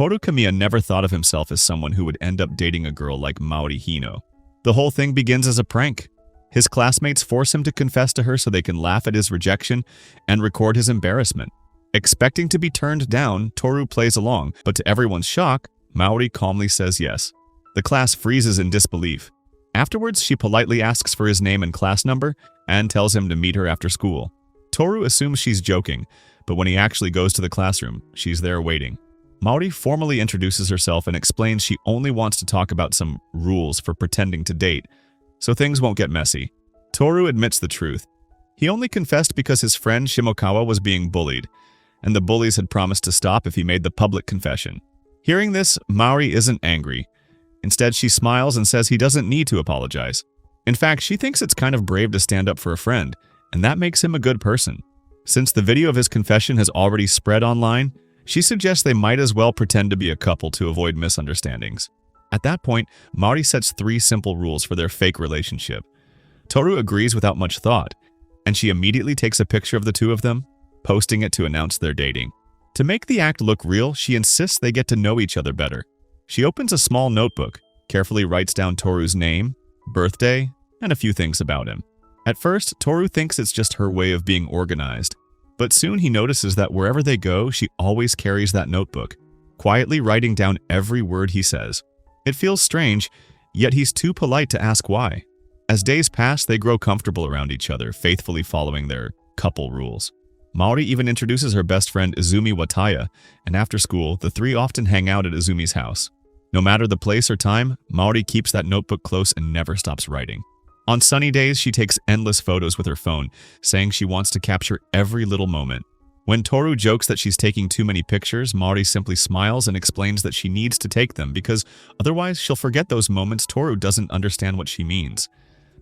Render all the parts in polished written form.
Toru Kamiya never thought of himself as someone who would end up dating a girl like Maori Hino. The whole thing begins as a prank. His classmates force him to confess to her so they can laugh at his rejection and record his embarrassment. Expecting to be turned down, Toru plays along, but to everyone's shock, Maori calmly says yes. The class freezes in disbelief. Afterwards, she politely asks for his name and class number and tells him to meet her after school. Toru assumes she's joking, but when he actually goes to the classroom, she's there waiting. Maori formally introduces herself and explains she only wants to talk about some rules for pretending to date, so things won't get messy. Toru admits the truth. He only confessed because his friend Shimokawa was being bullied, and the bullies had promised to stop if he made the public confession. Hearing this, Maori isn't angry. Instead, she smiles and says he doesn't need to apologize. In fact, she thinks it's kind of brave to stand up for a friend, and that makes him a good person. Since the video of his confession has already spread online, she suggests they might as well pretend to be a couple to avoid misunderstandings. At that point, Maori sets 3 simple rules for their fake relationship. Toru agrees without much thought, and she immediately takes a picture of the two of them, posting it to announce they're dating. To make the act look real, she insists they get to know each other better. She opens a small notebook, carefully writes down Toru's name, birthday, and a few things about him. At first, Toru thinks it's just her way of being organized, but soon he notices that wherever they go, she always carries that notebook, quietly writing down every word he says. It feels strange, yet he's too polite to ask why. As days pass, they grow comfortable around each other, faithfully following their couple rules. Maori even introduces her best friend Izumi Wataya, and after school, the 3 often hang out at Izumi's house. No matter the place or time, Maori keeps that notebook close and never stops writing. On sunny days, she takes endless photos with her phone, saying she wants to capture every little moment. When Toru jokes that she's taking too many pictures, Maori simply smiles and explains that she needs to take them because otherwise she'll forget those moments. Toru doesn't understand what she means.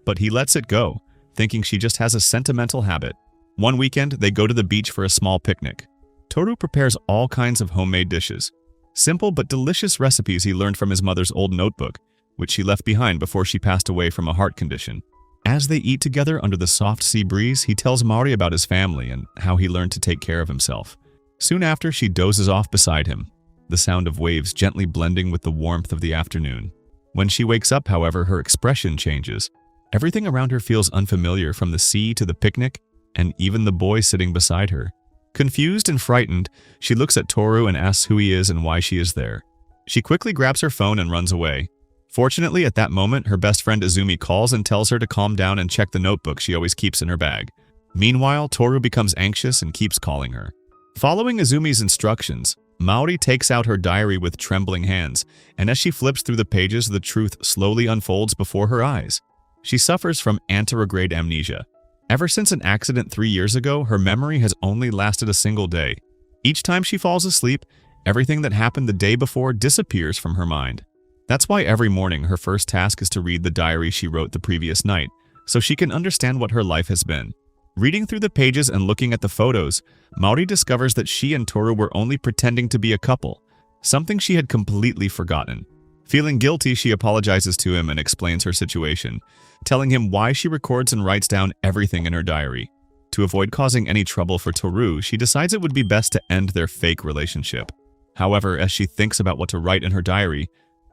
But he lets it go, thinking she just has a sentimental habit. One weekend, they go to the beach for a small picnic. Toru prepares all kinds of homemade dishes. Simple but delicious recipes he learned from his mother's old notebook, which she left behind before she passed away from a heart condition. As they eat together under the soft sea breeze, he tells Maori about his family and how he learned to take care of himself. Soon after, she dozes off beside him, the sound of waves gently blending with the warmth of the afternoon. When she wakes up, however, her expression changes. Everything around her feels unfamiliar, from the sea to the picnic, and even the boy sitting beside her. Confused and frightened, she looks at Toru and asks who he is and why she is there. She quickly grabs her phone and runs away. Fortunately, at that moment, her best friend Izumi calls and tells her to calm down and check the notebook she always keeps in her bag. Meanwhile, Toru becomes anxious and keeps calling her. Following Izumi's instructions, Maori takes out her diary with trembling hands, and as she flips through the pages, the truth slowly unfolds before her eyes. She suffers from anterograde amnesia. Ever since an accident 3 years ago, her memory has only lasted a single day. Each time she falls asleep, everything that happened the day before disappears from her mind. That's why every morning her first task is to read the diary she wrote the previous night, so she can understand what her life has been. Reading through the pages and looking at the photos, Maori discovers that she and Toru were only pretending to be a couple, something she had completely forgotten. Feeling guilty, she apologizes to him and explains her situation, telling him why she records and writes down everything in her diary. To avoid causing any trouble for Toru, she decides it would be best to end their fake relationship. However, as she thinks about what to write in her diary,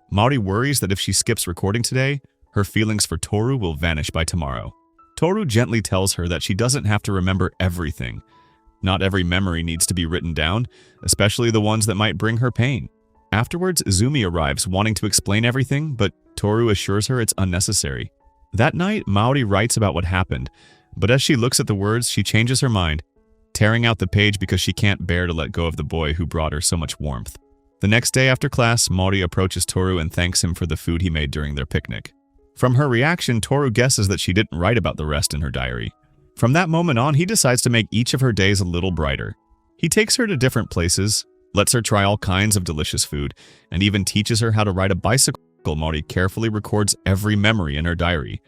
Maori worries that if she skips recording today, her feelings for Toru will vanish by tomorrow. Toru gently tells her that she doesn't have to remember everything. Not every memory needs to be written down, especially the ones that might bring her pain. Afterwards, Izumi arrives wanting to explain everything, but Toru assures her it's unnecessary. That night, Maori writes about what happened, but as she looks at the words, she changes her mind, tearing out the page because she can't bear to let go of the boy who brought her so much warmth. The next day after class, Maori approaches Toru and thanks him for the food he made during their picnic. From her reaction, Toru guesses that she didn't write about the rest in her diary. From that moment on, he decides to make each of her days a little brighter. He takes her to different places, lets her try all kinds of delicious food, and even teaches her how to ride a bicycle. Maori carefully records every memory in her diary.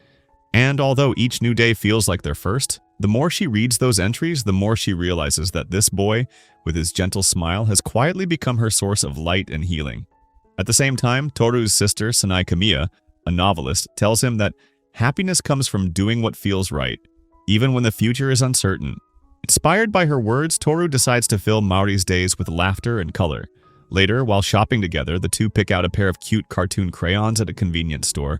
And although each new day feels like their first, the more she reads those entries, the more she realizes that this boy, with his gentle smile, has quietly become her source of light and healing. At the same time, Toru's sister, Sanai Kamiya, a novelist, tells him that happiness comes from doing what feels right, even when the future is uncertain. Inspired by her words, Toru decides to fill Maori's days with laughter and color, Later, while shopping together, the two pick out a pair of cute cartoon crayons at a convenience store.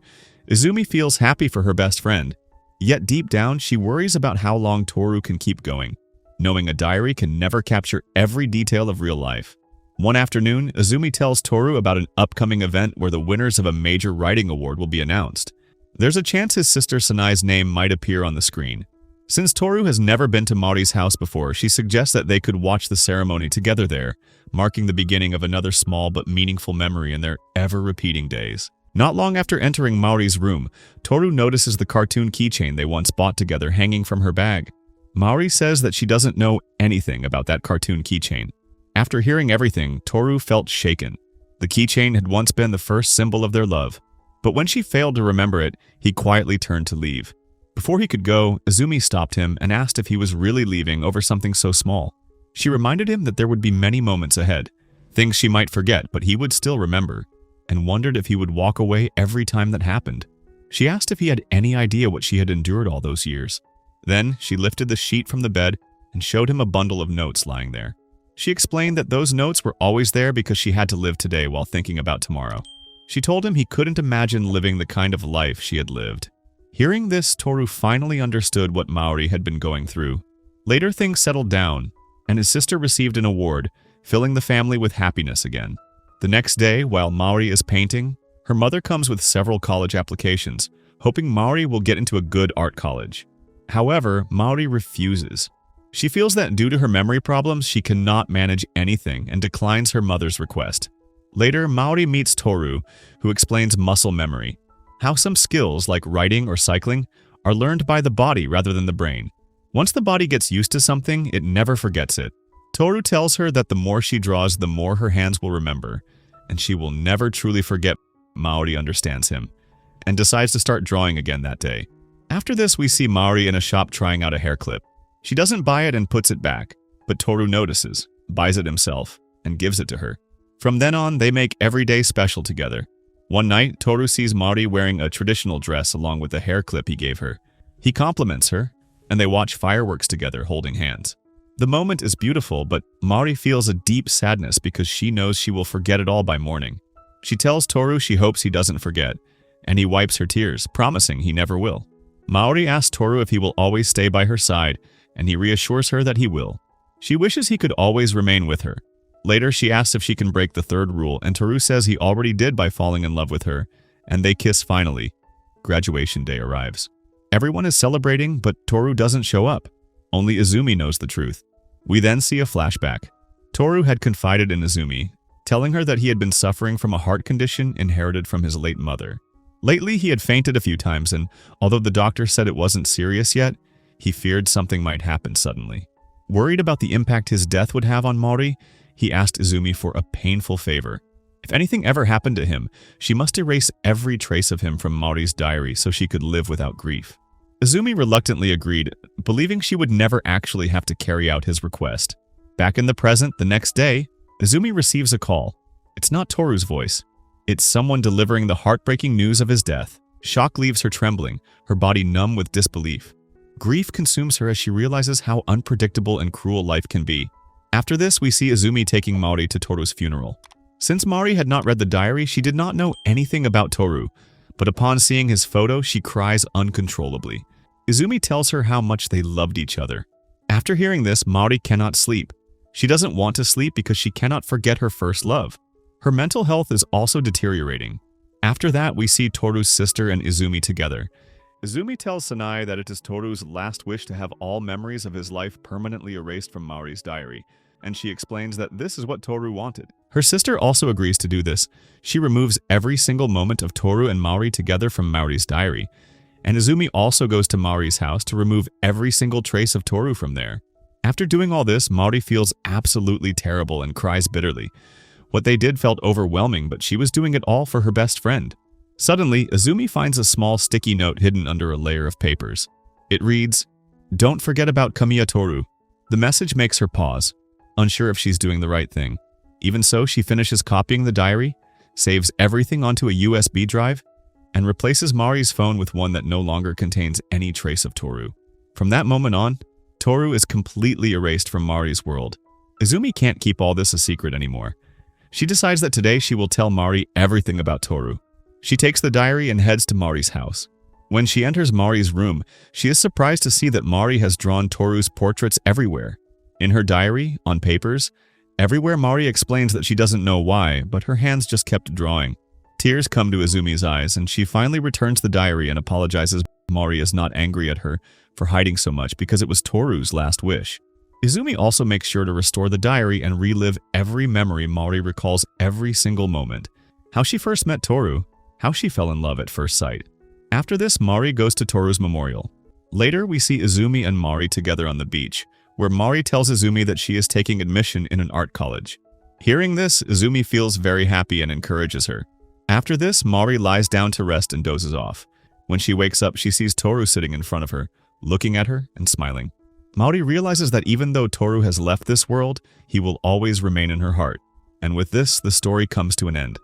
Izumi feels happy for her best friend. Yet deep down, she worries about how long Toru can keep going, knowing a diary can never capture every detail of real life. One afternoon, Izumi tells Toru about an upcoming event where the winners of a major writing award will be announced. There's a chance his sister Sanai's name might appear on the screen. Since Toru has never been to Maori's house before, she suggests that they could watch the ceremony together there, marking the beginning of another small but meaningful memory in their ever-repeating days. Not long after entering Maori's room, Toru notices the cartoon keychain they once bought together hanging from her bag. Maori says that she doesn't know anything about that cartoon keychain. After hearing everything, Toru felt shaken. The keychain had once been the first symbol of their love. But when she failed to remember it, he quietly turned to leave. Before he could go, Izumi stopped him and asked if he was really leaving over something so small. She reminded him that there would be many moments ahead, things she might forget but he would still remember, and wondered if he would walk away every time that happened. She asked if he had any idea what she had endured all those years. Then she lifted the sheet from the bed and showed him a bundle of notes lying there. She explained that those notes were always there because she had to live today while thinking about tomorrow. She told him he couldn't imagine living the kind of life she had lived. Hearing this, Toru finally understood what Maori had been going through. Later, things settled down, and his sister received an award, filling the family with happiness again. The next day, while Maori is painting, her mother comes with several college applications, hoping Maori will get into a good art college. However, Maori refuses. She feels that due to her memory problems, she cannot manage anything and declines her mother's request. Later, Maori meets Toru, who explains muscle memory, how some skills like writing or cycling are learned by the body rather than the brain. Once the body gets used to something, it never forgets it. Toru tells her that the more she draws, the more her hands will remember, and she will never truly forget. Maori understands him and decides to start drawing again that day. After this, we see Maori in a shop trying out a hair clip. She doesn't buy it and puts it back, but Toru notices, buys it himself, and gives it to her. From then on, they make every day special together. One night, Toru sees Maori wearing a traditional dress along with the hair clip he gave her. He compliments her, and they watch fireworks together holding hands. The moment is beautiful, but Maori feels a deep sadness because she knows she will forget it all by morning. She tells Toru she hopes he doesn't forget, and he wipes her tears, promising he never will. Maori asks Toru if he will always stay by her side, and he reassures her that he will. She wishes he could always remain with her. Later, she asks if she can break the third rule, and Toru says he already did by falling in love with her, and they kiss finally. Graduation day arrives. Everyone is celebrating, but Toru doesn't show up. Only Izumi knows the truth. We then see a flashback. Toru had confided in Izumi, telling her that he had been suffering from a heart condition inherited from his late mother. Lately, he had fainted a few times, and although the doctor said it wasn't serious yet, he feared something might happen suddenly. Worried about the impact his death would have on Maori, he asked Izumi for a painful favor. If anything ever happened to him, she must erase every trace of him from Maori's diary so she could live without grief. Izumi reluctantly agreed, believing she would never actually have to carry out his request. Back in the present, the next day, Izumi receives a call. It's not Toru's voice. It's someone delivering the heartbreaking news of his death. Shock leaves her trembling, her body numb with disbelief. Grief consumes her as she realizes how unpredictable and cruel life can be. After this, we see Izumi taking Maori to Toru's funeral. Since Maori had not read the diary, she did not know anything about Toru, but upon seeing his photo, she cries uncontrollably. Izumi tells her how much they loved each other. After hearing this, Maori cannot sleep. She doesn't want to sleep because she cannot forget her first love. Her mental health is also deteriorating. After that, we see Toru's sister and Izumi together. Izumi tells Sanai that it is Toru's last wish to have all memories of his life permanently erased from Maori's diary, and she explains that this is what Toru wanted. Her sister also agrees to do this. She removes every single moment of Toru and Maori together from Maori's diary, and Izumi also goes to Maori's house to remove every single trace of Toru from there. After doing all this, Maori feels absolutely terrible and cries bitterly. What they did felt overwhelming, but she was doing it all for her best friend. Suddenly, Izumi finds a small sticky note hidden under a layer of papers. It reads, "Don't forget about Kamiya Toru." The message makes her pause, unsure if she's doing the right thing. Even so, she finishes copying the diary, saves everything onto a USB drive, and replaces Maori's phone with one that no longer contains any trace of Toru. From that moment on, Toru is completely erased from Maori's world. Izumi can't keep all this a secret anymore. She decides that today she will tell Mari everything about Toru. She takes the diary and heads to Mari's house. When she enters Mari's room, she is surprised to see that Mari has drawn Toru's portraits everywhere. In her diary, on papers, everywhere Mari explains that she doesn't know why, but her hands just kept drawing. Tears come to Izumi's eyes, and she finally returns the diary and apologizes. Mari is not angry at her for hiding so much because it was Toru's last wish. Izumi also makes sure to restore the diary and relive every memory. Mari recalls every single moment. How she first met Toru, how she fell in love at first sight. After this, Mari goes to Toru's memorial. Later, we see Izumi and Mari together on the beach, where Mari tells Izumi that she is taking admission in an art college. Hearing this, Izumi feels very happy and encourages her. After this, Mari lies down to rest and dozes off. When she wakes up, she sees Toru sitting in front of her, looking at her and smiling. Mari realizes that even though Toru has left this world, he will always remain in her heart. And with this, the story comes to an end.